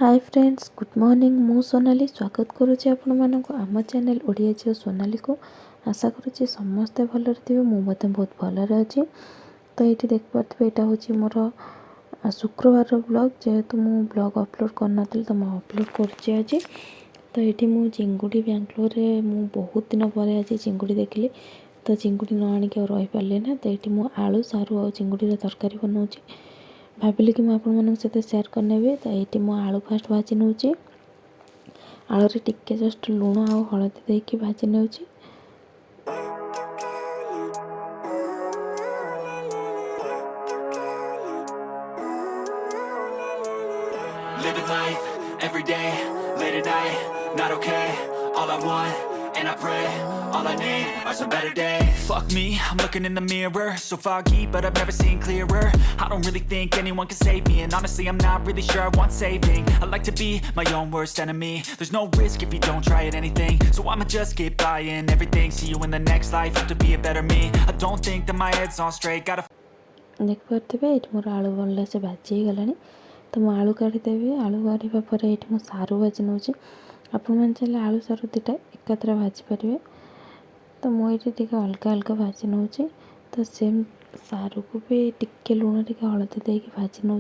Hi friends good morning मु सोनाली स्वागत करुच्ची आपण मानक आम चैनल ओडिया झील सोनाली को आशा करुच्ची समस्ते भलरे थे मुझे बहुत भलरे अच्छी। तो ये देखिपे यहाँ हूँ मोर शुक्रवार ब्लॉग जेहेतु मु ब्लॉग अपलोड करना तो मुझे अपलोड कर आज। तो ये मु चिंगुड़ी बेंगलोर में बहुत दिन पर आज चिंगुड़ी देखली तो चिंगुड़ी न आणिक रही पारे ना। तो ये मुझे आलू सारू और चिंगुड़ी तरकारी बनाऊँगी भाविली कि मुझे सहित सेयार करनेबी। तो ये आलू फास्ट भाजी नौ आलू टिके जस्ट लुण आ हलदी देकी भाजी नौ। Living life, every day, late at night, not okay. All I want, and I pray, all I need are some better days. Fuck me, I'm looking in the mirror, so foggy, but I've never seen clearer. I don't really think anyone can save me, and honestly I'm not really sure I want saving. I like to be my own worst enemy. There's no risk if you don't try at anything, so I'ma just keep buying everything. See you in the next life, have to be a better me. I don't think that my head's on straight, gotta देख पारे ये मोर आलू भल से भाजी गला। तो मुझे आलू काढ़ीदेवी आलू काढ़ा पर ये मुझे सारू भाजी नौ आपण मैंने चाहिए आलू सारू दुटा एकाथरे भाजी पारे। तो मुझे अलग अलग भाजी नौ तो सेम सारू को भी टिके लुण टे हलदी देकी भाजी नौ।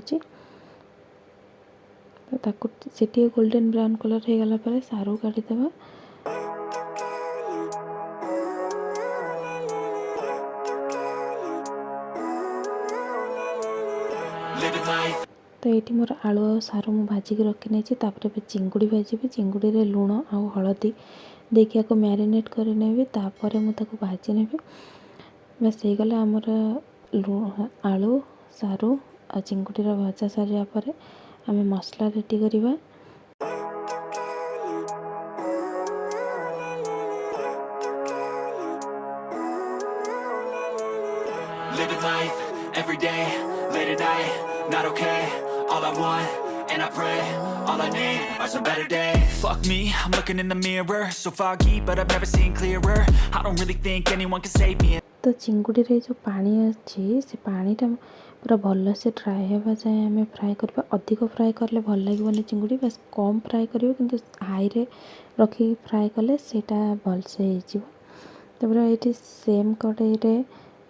तो सी गोल्डन ब्राउन कलर हो गला पर सारू काढ़ीदेवा। तो ये मोर आलू और सारू मु भाजिक रखी नहीं तापर चिंगुड़ी भाजी चिंगुड़ी रे लुण आ हलदी देखिए आपको मैरिनेट कर मुझे भाजी नेबी। बस हो गला आमर आलू सारू आ चिंगुड़ी भजा सारापर आम मसला रेडी करवा। Living life, every day, late at night, not okay. All I want, and I pray, all I need are some better days. Fuck me, I'm looking in the mirror, so foggy, but I've never seen clearer. I don't really think anyone can save me. तो चिंगुड़ी रे जो पानी अच्छी से पानीटा पूरा भल से dry होगा जाए आम फ्राए करवा। अधिक फ्राए कले भल लगे चिंगुड़ी बस कम फ्राए कर कि हाई रे रखी फ्राए कले सेटा भल से ये सेम कड़ाई रे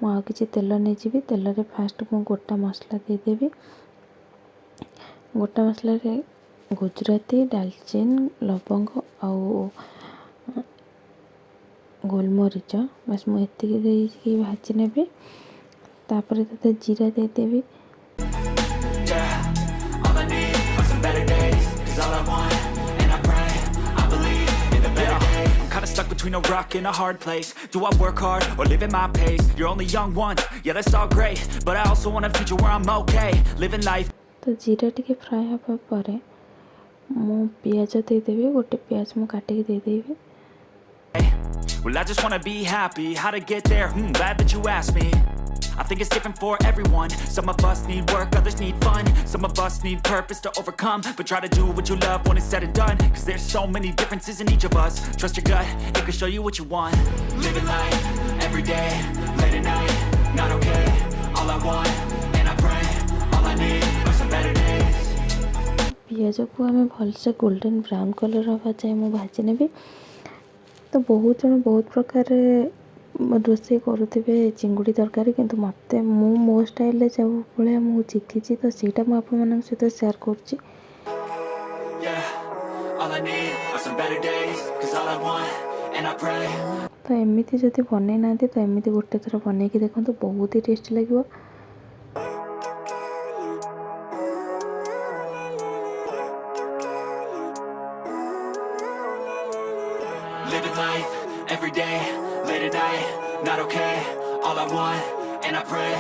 मुझे किसी तेल नहीं तेल रे फास्ट मु गोटा मसला देदेवी। गोटा मसला रे गुजराती डालचीन लवंग आउ गोलमरीच बस मुझे भाजी नेबी। तापर तते जीरा देदेवी। Stuck between a rock and a hard place. Do I work hard or live at my pace? You're only young once, yeah that's all great, but I also want a future where I'm okay, living life. तो जीरा टिके fry होगा पर मु पियाज देदेवी गोटे पियाज मु काटिक देदेवी। Well I just wanna be happy, how to get there, glad that you asked me. I think it's different for everyone. Some of us need work, others need fun. Some of us need purpose to overcome. But try to do what you love when it's said and done. Cause there's so many differences in each of us. Trust your gut, it can show you what you want. Living life, every day, late at night, not okay. All I want, and I pray, all I need are some better days. पियाज को आम भलसे golden brown colour हवा जाए मु भाजी नेबी। तो बहुत जन बहुत प्रकार रोषे करुवे चिंगुड़ी तरकारी किंतु मत मो स्टाइल जो भाया मुझे शिखी तो सीटा मुझे सहित सेयार कर। तो एमती जदि बनई ना तो एमती गोटे थर बनई देखो तो बहुत ही टेस्टी लगे। Living life, every day, late at night, not okay. All I want, and I pray,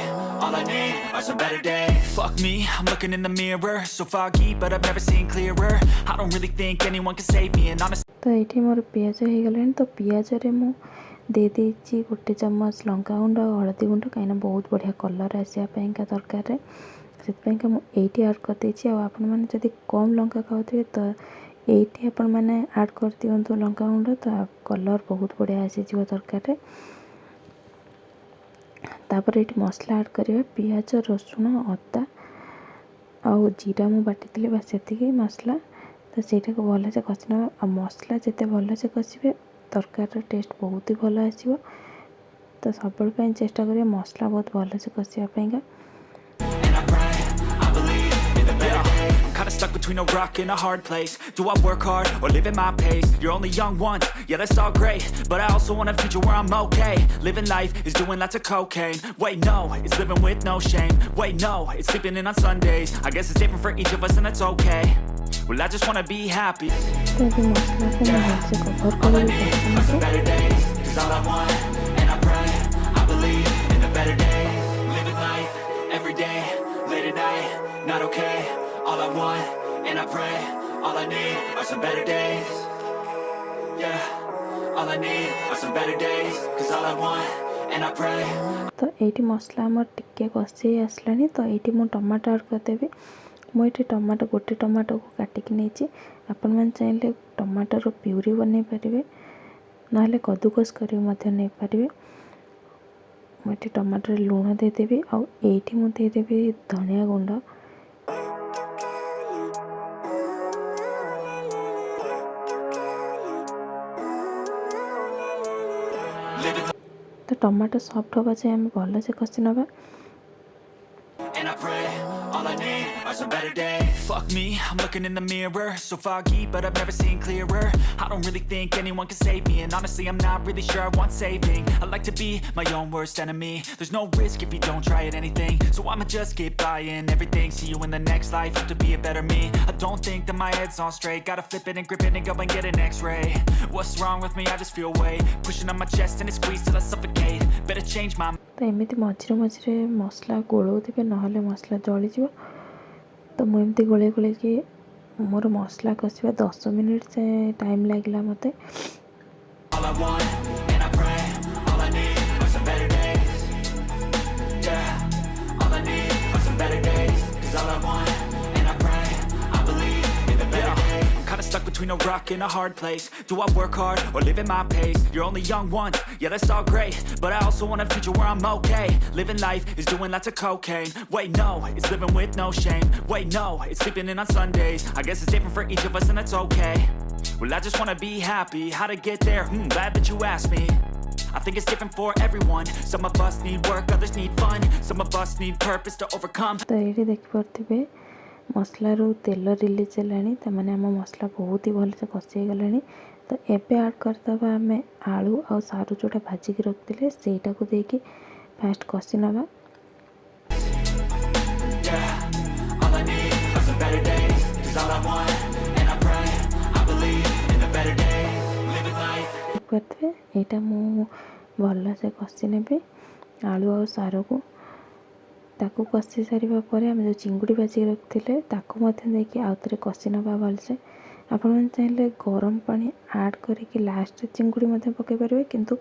all I need are some better days. Fuck me, I'm looking in the mirror, so foggy, but I've never seen clearer. I don't really think anyone can save me, and honestly. तो ये मोर पियाज हो गला। तो पियाज रे मु दे देछि गोटे चम्मच लंका गुंड और हलदी गुंड कहीं बहुत बढ़िया कलर आसापा तरकारी से मुझे ऐड कर देछि। आपण मैंने जदि कम लंका खाऊे तो ये आपण मैंने ऐड कर दिंतु लंका गुंड तो कलर बहुत बढ़िया आसीज तरकारी। तापर ये मसला ऐड करवा पियाज रसुण अदा आउ जीरा मु बाटी बस से मसला तो ସେଇଟାକୁ ଭଲସେ କଷି ନେବା। ଆଉ ମସଲା ଯେତେ ଭଲସେ କଷିବେ ତରକାରୀର ଟେଷ୍ଟ ବହୁତ ହି ଭଲ ଆସିବ। ତ ସବୁବେଳେ ପାଇଁ ଚେଷ୍ଟା କରିବେ ମସଲା ବହୁତ ଭଲସେ କଷିବା ପାଇଁକା। Kinda stuck between a rock and a hard place. Do I work hard or live at my pace? You're only young once, yeah that's all great, but I also want a future where I'm okay. Living life is doing lots of cocaine. Wait no, it's living with no shame. Wait no, it's sleeping in on Sundays. I guess it's different for each of us and that's okay. Well I just wanna be happy. तो अभी मसला को मैं भलसे cover All I करी need are some better days, 'cause all I want, and I pray, I believe in the better days. Living life every day, late at night, not okay. All I want, and I pray, all I need are some better days. Yeah, all I need are some better days, 'cause all I want, and I pray. तो ये मसला आमर टिके कषि आसलानी। तो ये मुझे tomato add करदेवी। मुझे टमाटो गोटे टमाटो को काटिकी नहीं, आपण मैंने चाहिए टमाटर प्यूरी बन पारे ना कद्दूकस कर नहीं पारे। मुझे टमाटर लुण देदेवी आउ एठी मु देदेवी धनिया गुंड। तो टमाटो सॉफ्ट होगा जाए आम भलसे कषि नवा। And I pray, all I need are some better days. Fuck me, I'm looking in the mirror, so foggy, but I've never seen clearer. I don't really think anyone can save me, and honestly I'm not really sure I want saving. I like to be my own worst enemy. There's no risk if you don't try at anything, so I'ma just keep buying everything. See you in the next life, have to be a better me. I don't think that my head's on straight, gotta flip it and grip it and go and get an x-ray. What's wrong with me? I just feel weight pushing on my chest and it squeezes till I suffocate. Better change my तो एमती मझे मझे मसला गोलाउे ना मसला जलीज। तो मुझे गोले गोले कि मोर मसला कषा 10 मिनिट से टाइम लगला मत। all I want, and I pray, all I need are some better days. Yeah, all I need are some better days, 'cause all I want, and I pray, I believe in the better days. I'm kinda stuck between a rock and a hard place. Do I work hard or live at my pace? You're only young once, yeah that's all great, but I also want a future where I'm okay. Living life is doing lots of cocaine. Wait no, it's living with no shame. Wait no, it's sleeping in on Sundays. I guess it's different for each of us and that's okay. Well I just wanna be happy, how to get there? Glad that you asked me. I think it's different for everyone. Some of us need work, others need fun. Some of us need purpose to overcome. तो ये देखिपे मसला रू तेल release है, तमाने आम मसला बहुत ही भलसे कषि गला। तो एबे ऐड करदबा आम आलू आ सारू जोटा भाजिकी रखते सेटा को देकी फास्ट कषि नवा। Yeah, all I need are some better days, 'cause all I want, and I pray, I believe in the better days. Living life. देखिपे यहाँ मु भलसे कषि नेबी आलू आ सारू को। ताकू कषि सारिबा परे आम जो चिंगुड़ी भाजिकी रखते देखिए आउ थे कषि नवा भलसे। आपण मैंने चाहिए गरम पानी ऐड करके लास्ट चिंगुड़ी पकई पारे, किंतु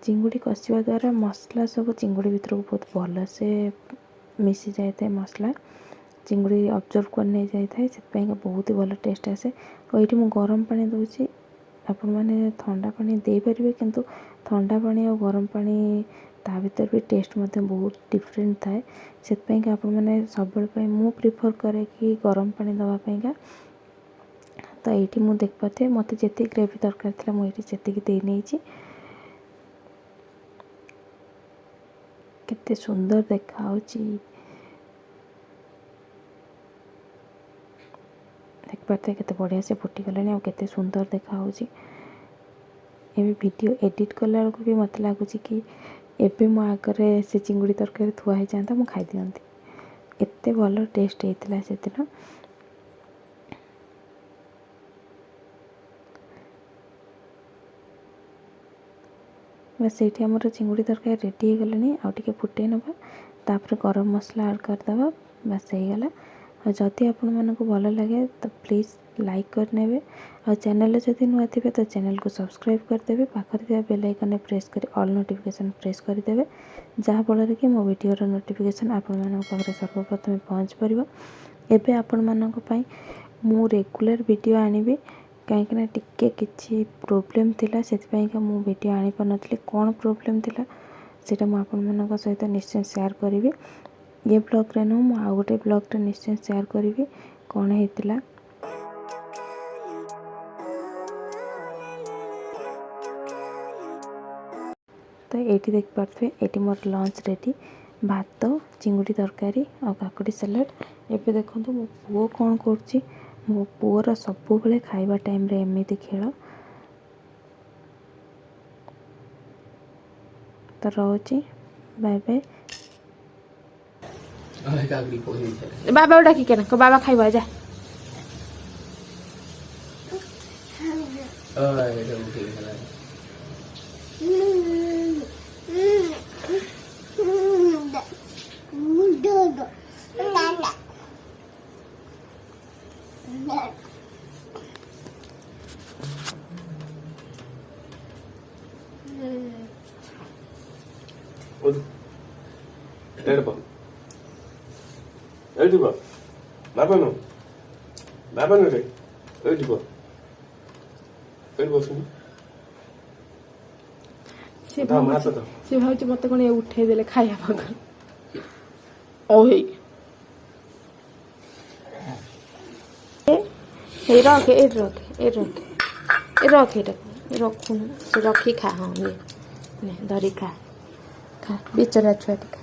चिंगुड़ी कषिबा द्वारा मसला सब चिंगुड़ी भीतर को बहुत भलसे मिसी जाए। मसला चिंगुड़ी अब्जर्व कर नहीं जाए से बहुत ही भल टेस्ट आसे। और ये मुझे गरम पानी दूसरी, आपण मैंने ठंडा पानी दे पारे, किंतु ठंडा पानी और गरम पानी ता भीतर भी टेस्ट बहुत डिफरेंट थाए। से आपण मैंने सब मु प्रिफर करे कि गरम पानी दवापाईका। तो ये मुझे देख पारे मत जी ग्रेवी दरकार था मुझे दे नहीं। केते सुंदर देखा देख पारे केते बढ़िया से फुटीगला और केते सुंदर देखा। ये वीडियो एडिट कला बेलू भी मत लगुच कि एबे मो आगे से चिंगुड़ी तरकारी थुआ जाता मुझे खाई दिखती। एते भल टेस्ट होता से दिन। बस ये आमर चिंगुड़ी तरकारी रेडी हो गलानी। आउ टिके फुटे नवा, तापर गरम मसला ऐड करदे। बस हो गला। और जदि आपण मानक भल लगे तो प्लीज़ लाइक करने। और चैनल जदि नुआ थे तो चैनल को सब्सक्राइब करदे। पाखर बेल आइकन प्रेस कर ऑल नोटिफिकेशन प्रेस करदे, जहाँफल कि मो वीडियोर नोटिफिकेशन आपण मानक पाखरे सर्वप्रथम पहुँच पार। एबे आपण मानक पई मु रेगुलर वीडियो आनिबी, कहीं टिके किछि प्रोब्लेम थिला सेतिपाईका मु वीडियो आनी पारनथली। कौन प्रोब्लेम थिला सेटा मु आपण मानक सहित निश्चय शेयर करी। ये ब्लॉग रे नु मु आ गोटे ब्लॉग रे निश्चय शेयर करी कौन होता। तो ये देखिपे ये मोर लंच रेडी भात चिंगुड़ी तरकारी और काकुड़ी सलाड। एबे देखो मो पुओ कौन कर मो पुओर सब बेले खाइबा टाइम रे एमती खेल तो रोची बाय बाय। बाबा डाकी के ना बाबा खाइबा जा से भाव मत कौन उठे दे खाया रख रखु से रखी खा हाँ ये धरी खा खा बिचरा छुआ खा